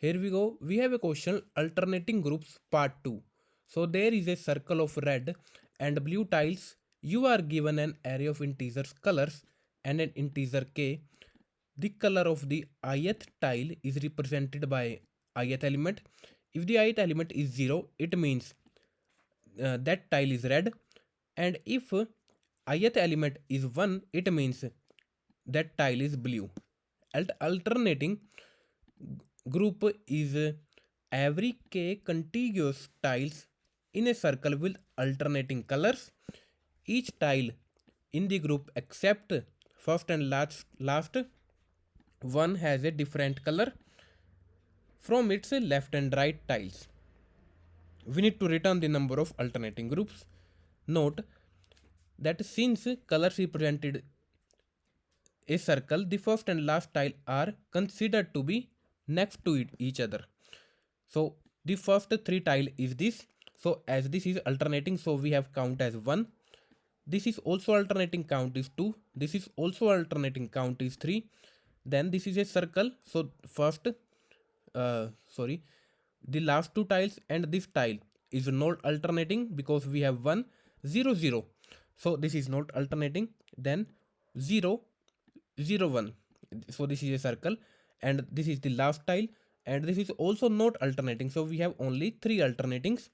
Here we go. We have a question alternating groups part 2. So there is a circle of red and blue tiles. You are given an array of integers colors and an integer k. The color of the ith tile is represented by ith element. If the ith element is 0, it means that tile is red, and if ith element is 1, it means that tile is blue. Alternating group is every k contiguous tiles in a circle with alternating colors. Each tile in the group except first and last one has a different color from its left and right tiles. We need to return the number of alternating groups. Note that since colors represented a circle, the first and last tile are considered to be next to each other. So the first three tile is this. So as this is alternating, so we have count as 1. This is also alternating, count is 2. This is also alternating, count is 3. Then this is a circle. So first, the last two tiles and this tile is not alternating because we have 1, 0, 0. So this is not alternating. Then 0, 0, 1. So this is a circle and this is the last tile and this is also not alternating. So we have only 3 alternatings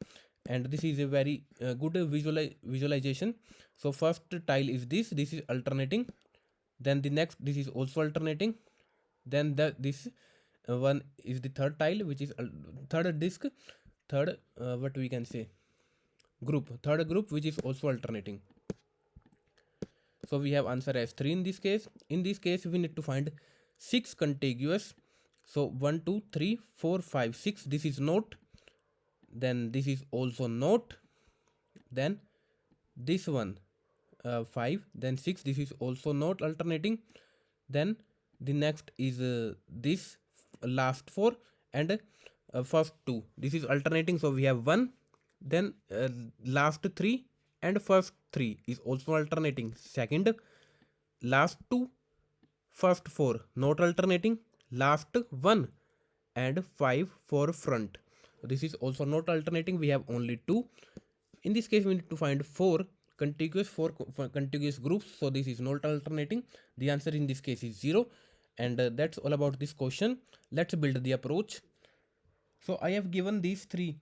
and this is a very good visualization. So first tile is this is alternating. Then the next, this is also alternating. Then this one is the third tile, which is third disk, third what we can say third group, which is also alternating. So we have answer as 3 in this case. In this case, we need to find 6 contiguous. So 1, 2, 3, 4, 5, 6. This is not. Then this is also not. Then this one 5. Then 6. This is also not alternating. Then the next is this last 4 and first 2. This is alternating. So we have 1. Then last 3 and first 3 is also alternating. Second, last 2, first 4 not alternating, last 1 and 5 for front. This is also not alternating. We have only 2. In this case, we need to find 4 contiguous groups. So this is not alternating. The answer in this case is 0. And that's all about this question. Let's build the approach. So I have given these 3.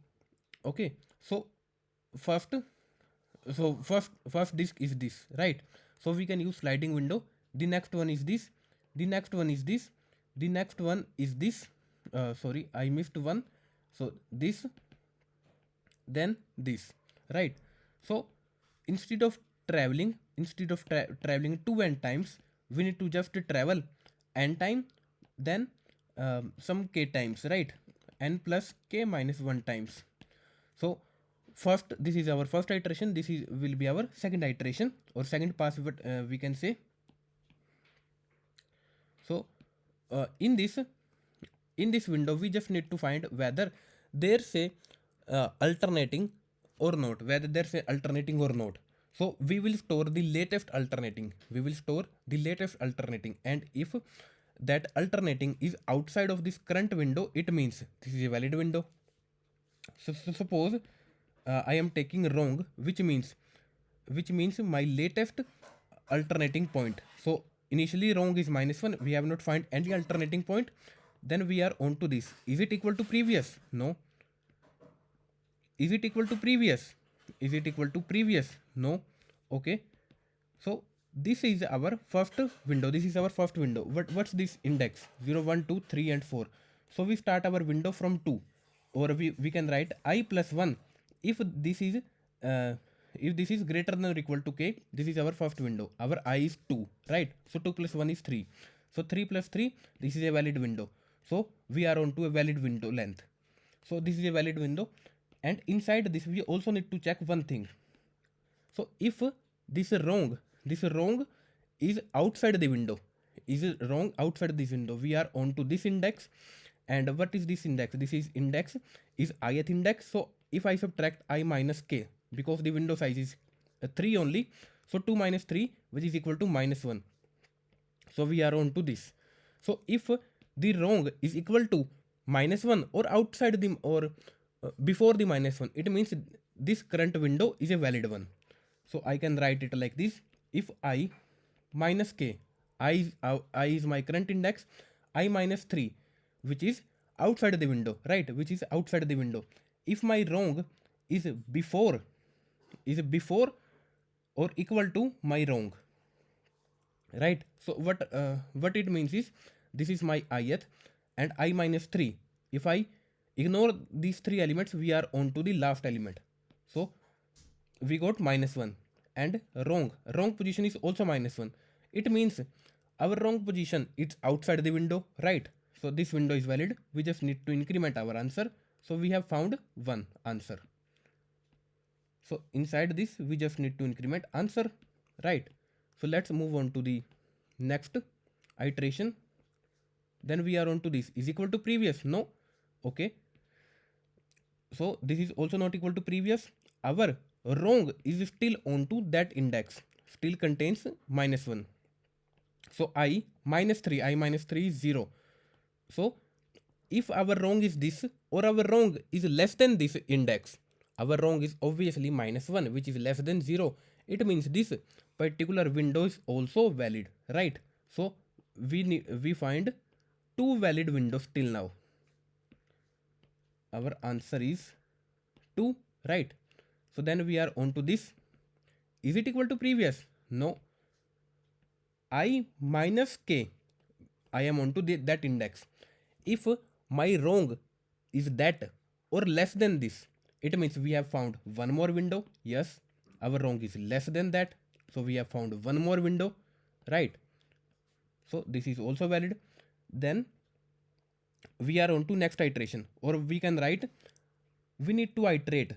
Okay. So first disk is this, right? So we can use sliding window. The next one is this. The next one is this. The next one is this. Sorry, I missed one. So this, then this, right? So instead of traveling 2 n times, we need to just travel n time, then some k times, right? N plus k minus 1 times. So first, this is our first iteration. This is will be our second iteration or second pass, we can say. So in this window, we just need to find whether there's a alternating or not, whether there's a alternating or not. So we will store the latest alternating. And if that alternating is outside of this current window, it means this is a valid window. So suppose I am taking wrong, which means my latest alternating point. So initially wrong is -1. We have not find any alternating point. Then we are on to this. Is it equal to previous? No. Is it equal to previous? No. Okay. So this is our first window. What's this index? 0, 1, 2, 3 and 4. So we start our window from 2, or we can write I plus 1. If this is greater than or equal to k, this is our first window. Our I is 2, right? So 2 plus 1 is 3. So 3 plus 3, this is a valid window. So we are on to a valid window length. So this is a valid window. And inside this, we also need to check one thing. So if this wrong is outside the window, we are on to this index. And what is this index? This is index is ith index. So if I subtract I minus k, because the window size is 3 only, so 2 minus 3, which is equal to -1. So we are on to this. So if the wrong is equal to minus 1 or outside the or before the minus 1, it means this current window is a valid one. So I can write it like this: if I minus k, I is my current index, I minus 3, which is outside the window, right? Which is outside the window. If my wrong is before or equal to my wrong, right? So what it means is, this is my ith and I minus 3. If I ignore these three elements, we are on to the last element. So we got minus 1, and wrong position is also minus 1. It means our wrong position is outside the window, right? So this window is valid. We just need to increment our answer. So we have found one answer. So inside this, we just need to increment answer, right? So let's move on to the next iteration. Then we are on to this is equal to previous. No. Okay. So this is also not equal to previous. Our wrong is still on to that index, still contains minus 1. So I minus 3 is 0. So if our wrong is this or our wrong is less than this index, our wrong is obviously minus 1, which is less than 0. It means this particular window is also valid, right? So we find two valid windows till now. Our answer is 2, right? So then we are on to this. Is it equal to previous? No. I minus k, I am on to that index. If my wrong is that or less than this, it means we have found one more window. Yes, our wrong is less than that, so we have found one more window, right? So this is also valid. Then we are on to next iteration, or we can write, we need to iterate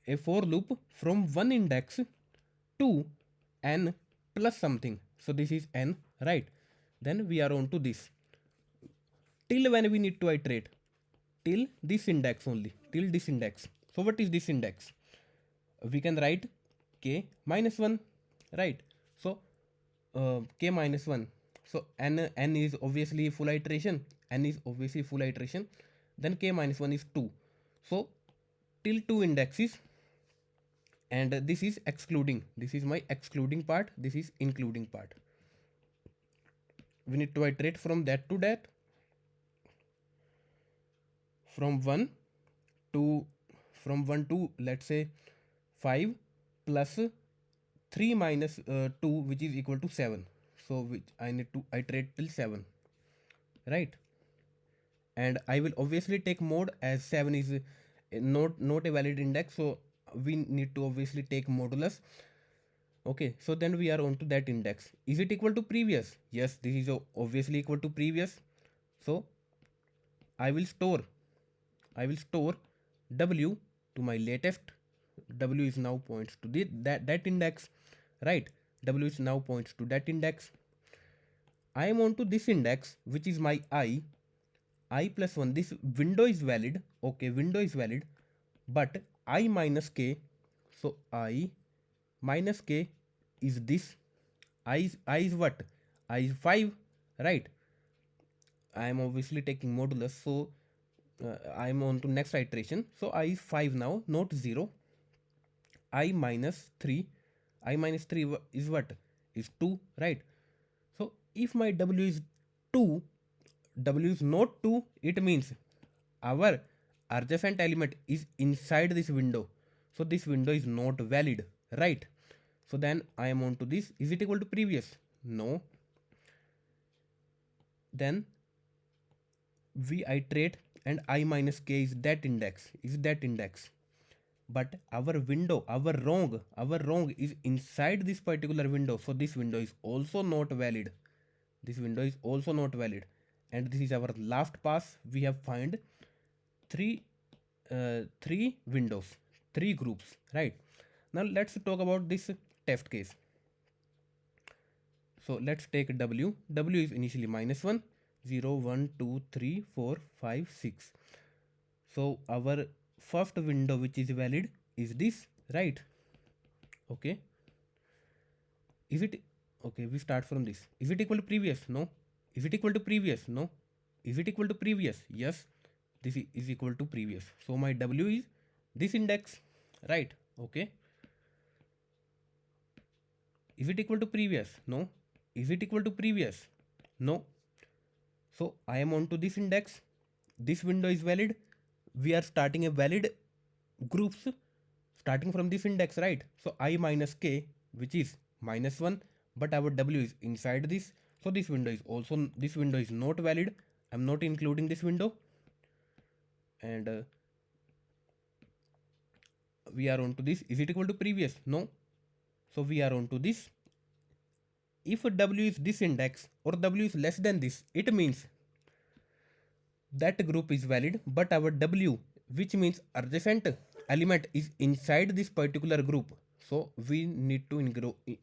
a for loop from one index to n plus something. So this is n, right? Then we are on to this. Till when we need to iterate? Till this index only, till this index. So what is this index? We can write k minus 1, right? So k minus 1. So n is obviously full iteration. N is obviously full iteration. Then k minus 1 is 2. So till 2 indexes, and this is excluding. This is my excluding part. This is including part. We need to iterate from that to that. From 1 to let's say 5 plus 3 minus 2, which is equal to 7. So which I need to iterate till 7, right? And I will obviously take mode, as 7 is not a valid index, so we need to obviously take modulus. Okay, so then we are on to that index. Is it equal to previous? Yes, this is obviously equal to previous. So I will store w to my latest. W is now points to that index, right? W is now points to that index. I am on to this index, which is my I plus 1. This window is valid. Okay, window is valid, but I minus k. So I minus k is this. I is what? I is 5, right? I am obviously taking modulus, so I am on to next iteration. So I is 5 now, not 0. I minus 3. I minus 3 is what? Is 2, right? So if my W is 2, W is not 2, it means our adjacent element is inside this window. So this window is not valid, right? So then I am on to this. Is it equal to previous? No. Then we iterate, and I minus k is that index. But our window, our wrong is inside this particular window. So this window is also not valid. This window is also not valid. And this is our last pass. We have found three windows, 3 groups, right? Now let's talk about this test case. So let's take W. W is initially minus 1, 0, 1, 2, 3, 4, 5, 6. So our first window which is valid is this, right? Okay. Is it okay? We start from this. Is it equal to previous? No. Is it equal to previous? No. Is it equal to previous? Yes. is equal to previous. So my W is this index, right? Okay. Is it equal to previous? No. Is it equal to previous? No. So I am on to this index. This window is valid. We are starting a valid groups starting from this index, right? So I minus k, which is -1, but our W is inside this. So this window is also, this window is not valid. I'm not including this window. And we are on to this. Is it equal to previous? No. So we are on to this. If W is this index or W is less than this, it means that group is valid, but our W, which means adjacent element, is inside this particular group. So we need to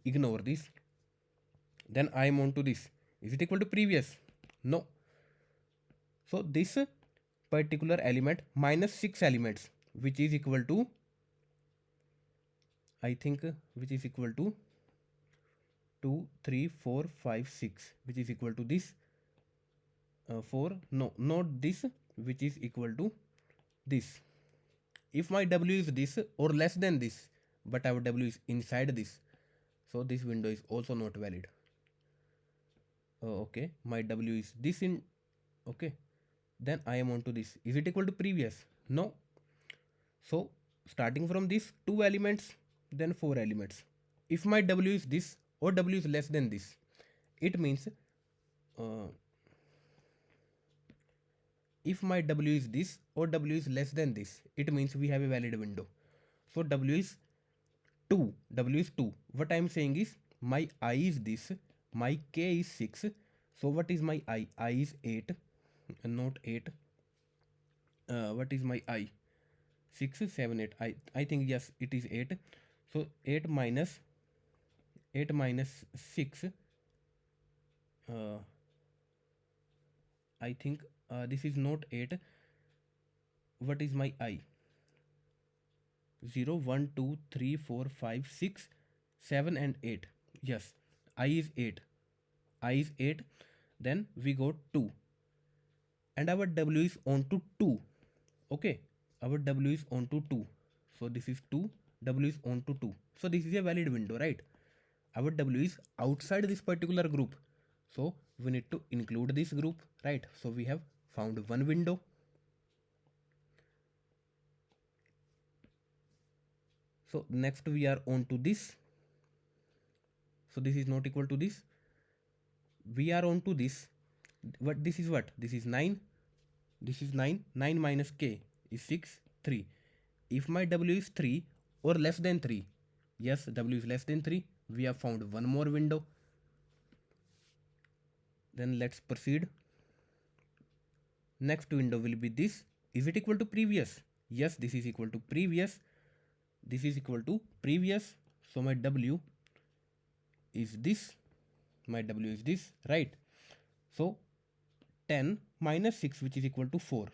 ignore this. Then I am on to this. Is it equal to previous? No. So this particular element minus 6 elements, which is equal to, I think, which is equal to 2, 3, 4, 5, 6, which is equal to this 4, no, not this, which is equal to this. If my W is this or less than this, but our W is inside this, so this window is also not valid. Okay, my W is this in, okay, then I am on to this. Is it equal to previous? No. So starting from this 2 elements, then 4 elements. If my W is this or W is less than this, it means if my W is this or W is less than this, it means we have a valid window. So W is 2. W is 2. What I am saying is my I is this, my K is 6. So what is my I? I is 8, not 8. What is my I? 6, 7, 8. I think yes, it is 8. So 8 minus 6. I think this is not 8. What is my I? 0, 1, 2, 3, 4, 5, 6, 7 and 8. Yes, I is 8. I is 8. Then we got 2. And our W is on to 2. Okay, our W is on to 2. So this is 2. W is on to 2. So this is a valid window, right? Our W is outside this particular group. So we need to include this group, right? So we have found one window. So next we are on to this. So this is not equal to this. We are on to this. What this is what? This is 9. This is 9. 9 minus k is 6, 3. If my W is 3 or less than 3, yes, W is less than 3, we have found one more window. Then let's proceed. Next window will be this. Is it equal to previous? Yes, this is equal to previous. This is equal to previous. So my W is this. My W is this, right? So 10 minus 6, which is equal to 4.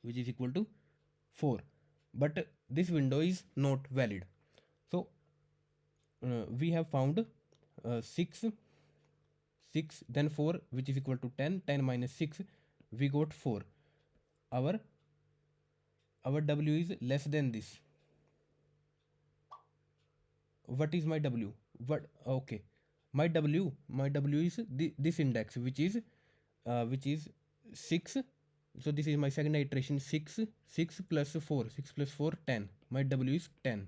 Which is equal to 4. But this window is not valid. So we have found 6, then 4, which is equal to 10. 10 minus 6, we got 4. Our W is less than this. What is my W? What? Okay, my W is this index, which is 6. So this is my second iteration. 6 plus 4, 6 plus 4, 10. My W is 10.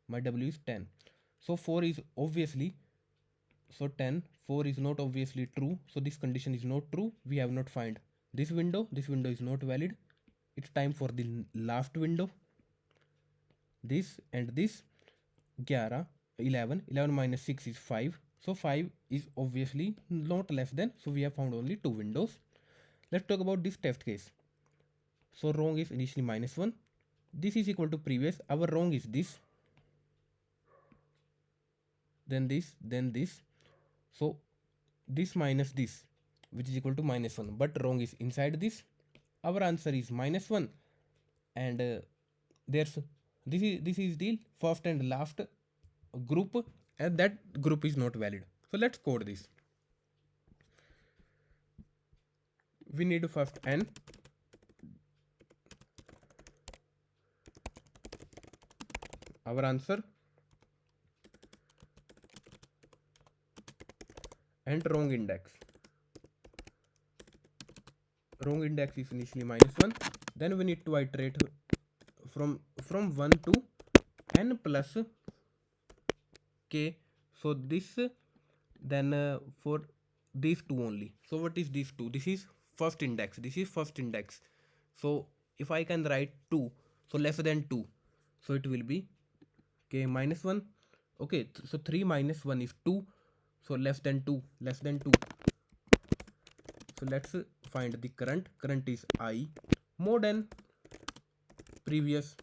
My W is 10. So 4 is obviously, so 10, 4 is not obviously true. So this condition is not true. We have not find this window. This window is not valid. It's time for the last window. This and this. 11, 11 minus 6 is 5. So 5 is obviously not less than. So we have found only 2 windows. Let's talk about this test case. So wrong is initially -1. This is equal to previous. Our wrong is this. Then this, then this. So this minus this, which is equal to -1. But wrong is inside this. Our answer is -1. And there's this is the first and last group, and that group is not valid. So let's code this. We need first n. our answer, and wrong index is initially -1. Then we need to iterate from 1 to n plus k. So this, then for these two only. So what is these two? This is first index, this is first index. So if I can write 2, so less than 2, so it will be k minus 1. Okay, so 3 minus 1 is 2, so less than 2, less than 2. So let's find the current is I more than previous,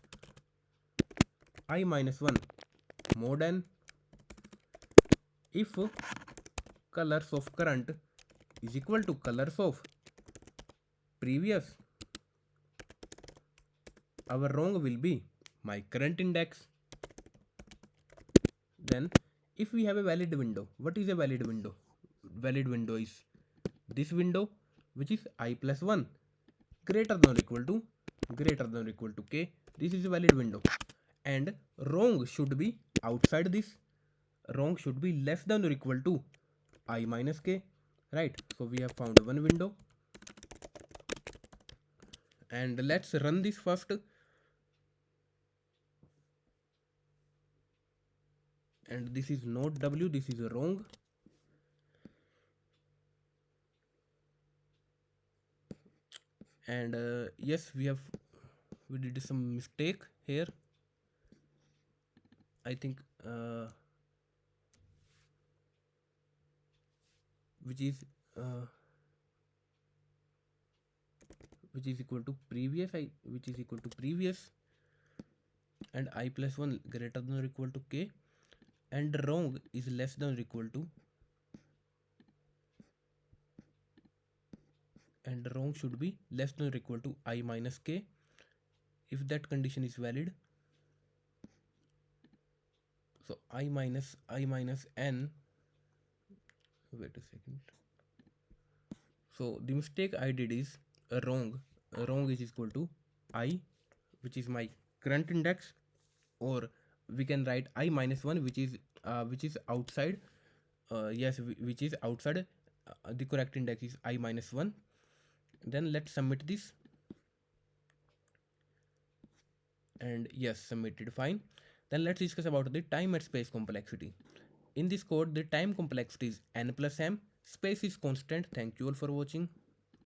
I minus 1 more than, if colors of current is equal to colors of previous, our wrong will be my current index. Then if we have a valid window, what is a valid window? Valid window is this window, which is I plus 1 greater than or equal to k. This is a valid window, and wrong should be outside this. Wrong should be less than or equal to I minus k, right? So we have found one window, and let's run this first. And this is not W, this is wrong. And yes, we did some mistake here. I think which is equal to previous, which is equal to previous, and I plus 1 greater than or equal to k, and wrong is less than or equal to, and wrong should be less than or equal to I minus k. If that condition is valid, so I minus n, wait a second. So the mistake I did is wrong is equal to I, which is my current index, or we can write I minus 1, which is outside. Yes, which is outside. The correct index is I minus 1. Then let's submit this, and yes, submitted, fine. Then let's discuss about the time and space complexity. In this code, the time complexity is n plus m, space is constant. Thank you all for watching.